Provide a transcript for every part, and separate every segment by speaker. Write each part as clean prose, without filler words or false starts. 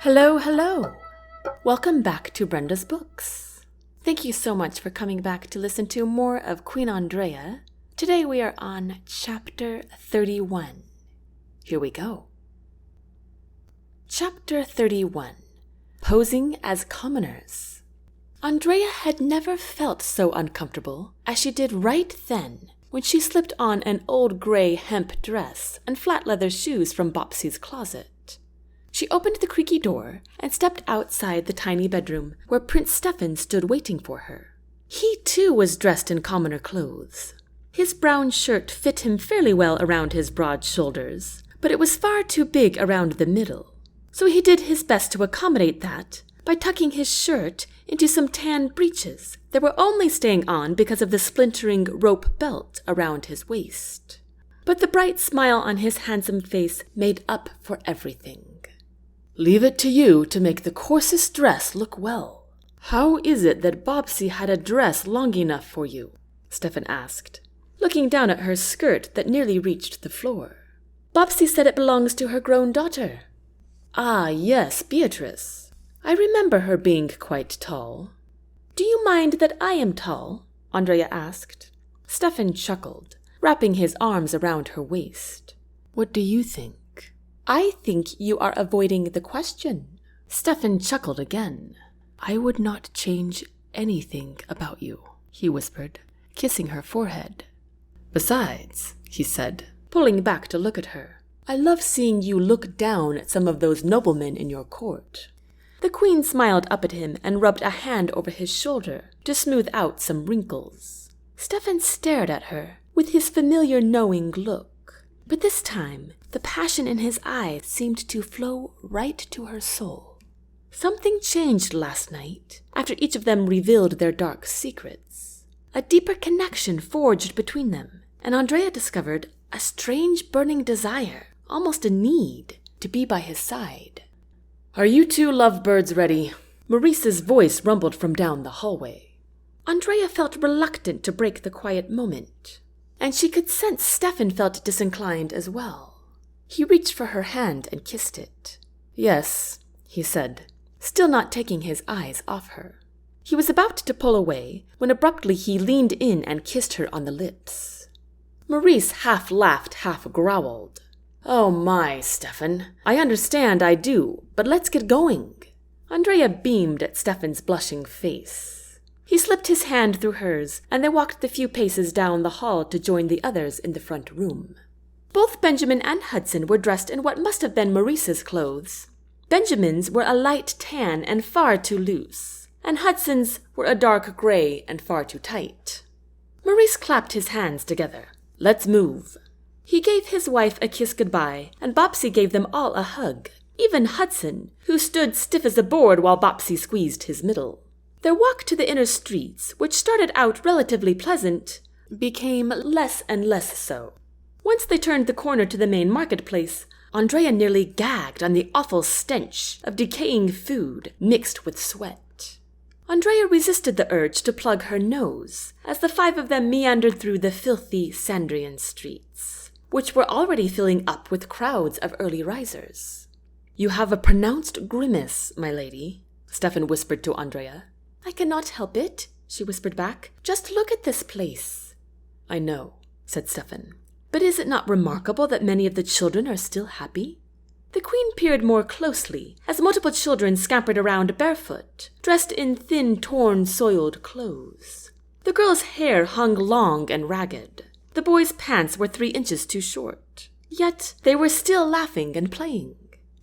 Speaker 1: Hello, hello! Welcome back to Brenda's Books. Thank you so much for coming back to listen to more of Queen Andraya. Today we are on Chapter 31. Here we go. Chapter 31. Posing as Commoners. Andraya had never felt so uncomfortable as she did right then when she slipped on an old gray hemp dress and flat leather shoes from Bopsy's closet. She opened the creaky door and stepped outside the tiny bedroom where Prince Steffan stood waiting for her. He too was dressed in commoner clothes. His brown shirt fit him fairly well around his broad shoulders, but it was far too big around the middle. So he did his best to accommodate that by tucking his shirt into some tan breeches that were only staying on because of the splintering rope belt around his waist. But the bright smile on his handsome face made up for everything. "Leave it to you to make the coarsest dress look well. How is it that Bopsy had a dress long enough for you?" Steffan asked, looking down at her skirt that nearly reached the floor. "Bopsy said it belongs to her grown daughter." "Ah, yes, Beatrice. I remember her being quite tall." "Do you mind that I am tall?" Andraya asked. Steffan chuckled, wrapping his arms around her waist. "What do you think?" "I think you are avoiding the question." Steffan chuckled again. "I would not change anything about you," he whispered, kissing her forehead. "Besides," he said, pulling back to look at her, "I love seeing you look down at some of those noblemen in your court." The queen smiled up at him and rubbed a hand over his shoulder to smooth out some wrinkles. Steffan stared at her with his familiar knowing look. But this time, the passion in his eyes seemed to flow right to her soul. Something changed last night, after each of them revealed their dark secrets. A deeper connection forged between them, and Andraya discovered a strange burning desire, almost a need, to be by his side. "Are you two lovebirds ready?" Maurice's voice rumbled from down the hallway. Andraya felt reluctant to break the quiet moment, and she could sense Steffan felt disinclined as well. He reached for her hand and kissed it. "Yes," he said, still not taking his eyes off her. He was about to pull away when abruptly he leaned in and kissed her on the lips. Maurice half laughed, half growled. "Oh my, Steffan, I understand, I do, but let's get going." Andraya beamed at Steffan's blushing face. He slipped his hand through hers, and they walked the few paces down the hall to join the others in the front room. Both Benjamin and Hudson were dressed in what must have been Maurice's clothes. Benjamin's were a light tan and far too loose, and Hudson's were a dark gray and far too tight. Maurice clapped his hands together. "Let's move." He gave his wife a kiss goodbye, and Bopsy gave them all a hug, even Hudson, who stood stiff as a board while Bopsy squeezed his middle. Their walk to the inner streets, which started out relatively pleasant, became less and less so. Once they turned the corner to the main marketplace, Andraya nearly gagged on the awful stench of decaying food mixed with sweat. Andraya resisted the urge to plug her nose as the five of them meandered through the filthy Sandrian streets, which were already filling up with crowds of early risers. "You have a pronounced grimace, my lady," Steffan whispered to Andraya. "I cannot help it," she whispered back. "Just look at this place." "I know," said Steffan. "But is it not remarkable that many of the children are still happy?" The queen peered more closely as multiple children scampered around barefoot, dressed in thin, torn, soiled clothes. The girls' hair hung long and ragged. The boys' pants were 3 inches too short. Yet they were still laughing and playing.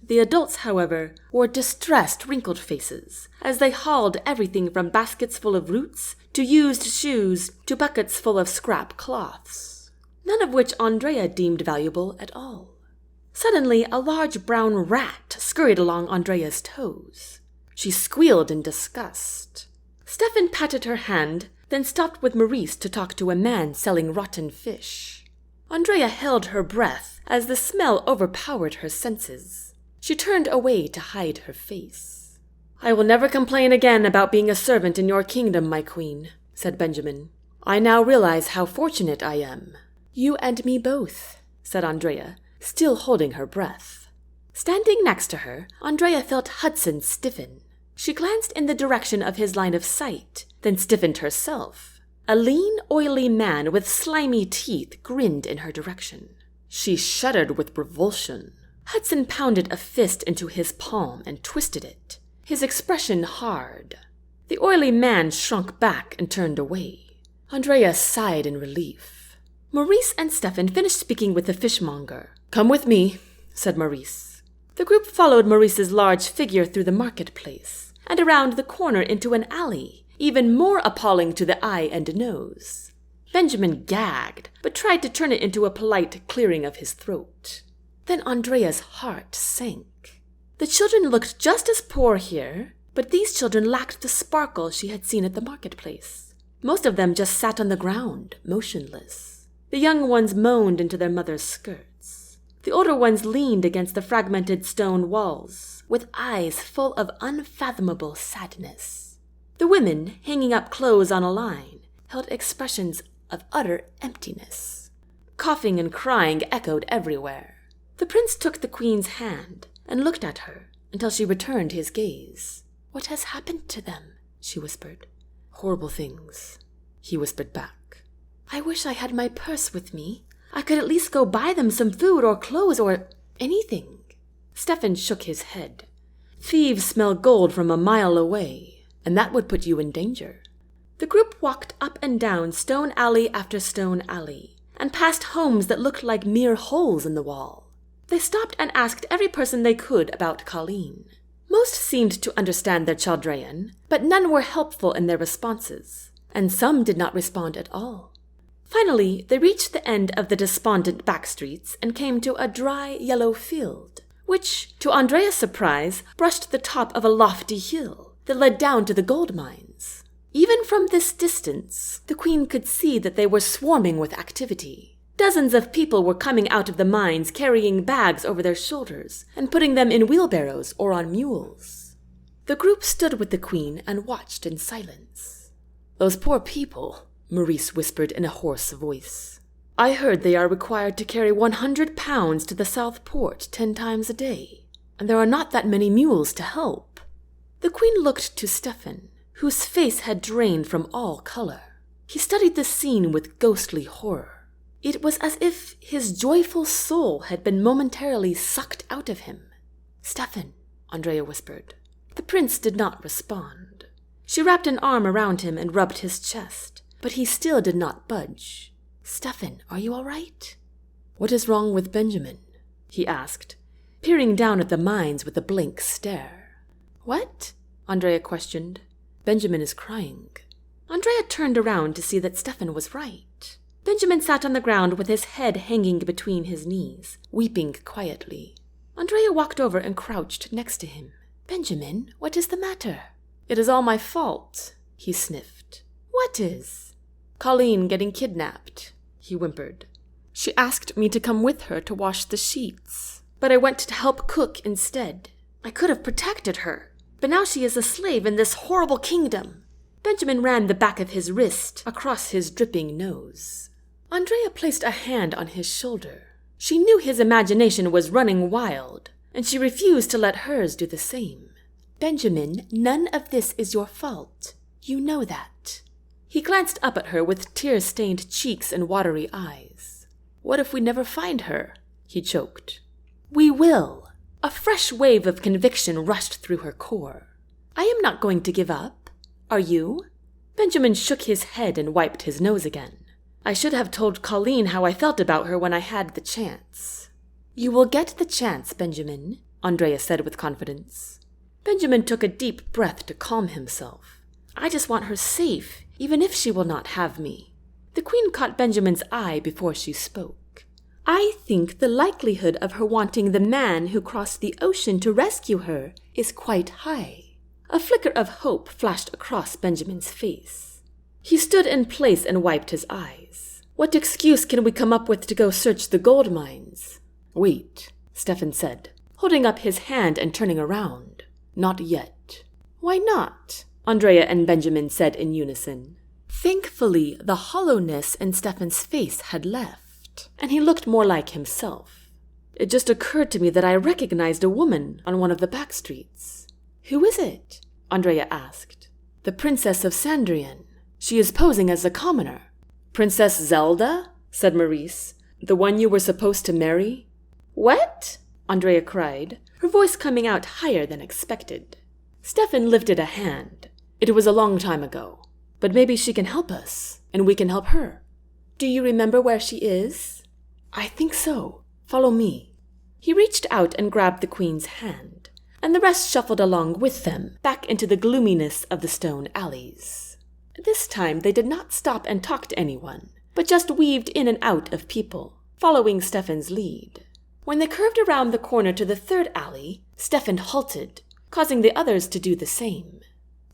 Speaker 1: The adults, however, wore distressed, wrinkled faces as they hauled everything from baskets full of roots to used shoes to buckets full of scrap cloths, none of which Andraya deemed valuable at all. Suddenly, a large brown rat scurried along Andraya's toes. She squealed in disgust. Steffan patted her hand, then stopped with Maurice to talk to a man selling rotten fish. Andraya held her breath as the smell overpowered her senses. She turned away to hide her face. "I will never complain again about being a servant in your kingdom, my queen," said Benjamin. "I now realize how fortunate I am." "You and me both," said Andraya, still holding her breath. Standing next to her, Andraya felt Hudson stiffen. She glanced in the direction of his line of sight, then stiffened herself. A lean, oily man with slimy teeth grinned in her direction. She shuddered with revulsion. Hudson pounded a fist into his palm and twisted it, his expression hard. The oily man shrunk back and turned away. Andraya sighed in relief. Maurice and Steffan finished speaking with the fishmonger. "Come with me," said Maurice. The group followed Maurice's large figure through the marketplace and around the corner into an alley, even more appalling to the eye and nose. Benjamin gagged, but tried to turn it into a polite clearing of his throat. Then Andraya's heart sank. The children looked just as poor here, but these children lacked the sparkle she had seen at the marketplace. Most of them just sat on the ground, motionless. The young ones moaned into their mother's skirts. The older ones leaned against the fragmented stone walls, with eyes full of unfathomable sadness. The women, hanging up clothes on a line, held expressions of utter emptiness. Coughing and crying echoed everywhere. The prince took the queen's hand and looked at her until she returned his gaze. "What has happened to them?" she whispered. "Horrible things," he whispered back. "I wish I had my purse with me. I could at least go buy them some food or clothes or anything." Steffan shook his head. "Thieves smell gold from a mile away, and that would put you in danger." The group walked up and down stone alley after stone alley, and past homes that looked like mere holes in the wall. They stopped and asked every person they could about Caleen. Most seemed to understand their Chaldean, but none were helpful in their responses, and some did not respond at all. Finally, they reached the end of the despondent back streets and came to a dry yellow field, which, to Andraya's surprise, brushed the top of a lofty hill that led down to the gold mines. Even from this distance, the queen could see that they were swarming with activity. Dozens of people were coming out of the mines carrying bags over their shoulders and putting them in wheelbarrows or on mules. The group stood with the queen and watched in silence. "Those poor people," Maurice whispered in a hoarse voice. "I heard they are required to carry 100 pounds to the South Port 10 times a day, and there are not that many mules to help." The queen looked to Steffan, whose face had drained from all color. He studied the scene with ghostly horror. It was as if his joyful soul had been momentarily sucked out of him. "Steffan," Andraya whispered. The prince did not respond. She wrapped an arm around him and rubbed his chest, but he still did not budge. "Steffan, are you all right?" "What is wrong with Benjamin?" he asked, peering down at the mines with a blank stare. "What?" Andraya questioned. "Benjamin is crying." Andraya turned around to see that Steffan was right. Benjamin sat on the ground with his head hanging between his knees, weeping quietly. Andraya walked over and crouched next to him. "Benjamin, what is the matter?" "It is all my fault," he sniffed. "What is?" "Caleen getting kidnapped," he whimpered. "She asked me to come with her to wash the sheets, but I went to help cook instead. I could have protected her, but now she is a slave in this horrible kingdom." Benjamin ran the back of his wrist across his dripping nose. Andraya placed a hand on his shoulder. She knew his imagination was running wild, and she refused to let hers do the same. "Benjamin, none of this is your fault. You know that." He glanced up at her with tear-stained cheeks and watery eyes. "What if we never find her?" he choked. "We will." A fresh wave of conviction rushed through her core. "I am not going to give up. Are you?" Benjamin shook his head and wiped his nose again. "I should have told Caleen how I felt about her when I had the chance." "You will get the chance, Benjamin," Andraya said with confidence. Benjamin took a deep breath to calm himself. "I just want her safe, even if she will not have me." The queen caught Benjamin's eye before she spoke. "I think the likelihood of her wanting the man who crossed the ocean to rescue her is quite high." A flicker of hope flashed across Benjamin's face. He stood in place and wiped his eyes. "What excuse can we come up with to go search the gold mines?" "Wait," Steffan said, holding up his hand and turning around. "Not yet." "Why not?" Andraya and Benjamin said in unison. Thankfully, the hollowness in Steffan's face had left, and he looked more like himself. It just occurred to me that I recognized a woman on one of the back streets. Who is it? Andraya asked. The Princess of Sandrian. She is posing as a commoner. Princess Zelda? Said Maurice. The one you were supposed to marry? What? Andraya cried, her voice coming out higher than expected. Steffan lifted a hand. It was a long time ago, but maybe she can help us, and we can help her. Do you remember where she is? I think so. Follow me. He reached out and grabbed the queen's hand, and the rest shuffled along with them back into the gloominess of the stone alleys. This time they did not stop and talk to anyone, but just weaved in and out of people, following Steffan's lead. When they curved around the corner to the third alley, Steffan halted, causing the others to do the same.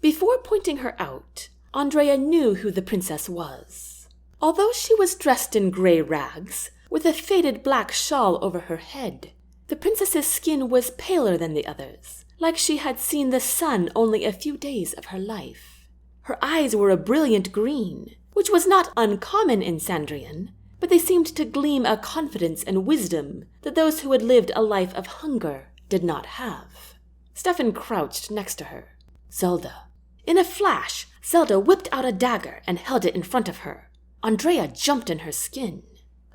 Speaker 1: Before pointing her out, Andraya knew who the princess was. Although she was dressed in gray rags, with a faded black shawl over her head, the princess's skin was paler than the others, like she had seen the sun only a few days of her life. Her eyes were a brilliant green, which was not uncommon in Sandrian, but they seemed to gleam a confidence and wisdom that those who had lived a life of hunger did not have. Steffan crouched next to her. Zelda. In a flash, Zelda whipped out a dagger and held it in front of her. Andraya jumped in her skin.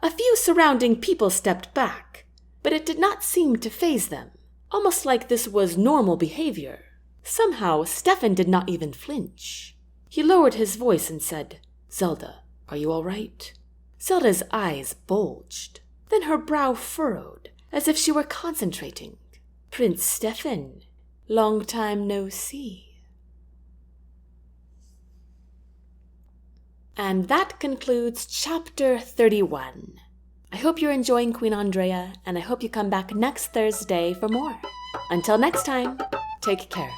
Speaker 1: A few surrounding people stepped back, but it did not seem to faze them, almost like this was normal behavior. Somehow, Steffan did not even flinch. He lowered his voice and said, Zelda, are you all right? Zelda's eyes bulged. Then her brow furrowed, as if she were concentrating. Prince Steffan, long time no see. And that concludes Chapter 31. I hope you're enjoying Queen Andraya, and I hope you come back next Thursday for more. Until next time, take care.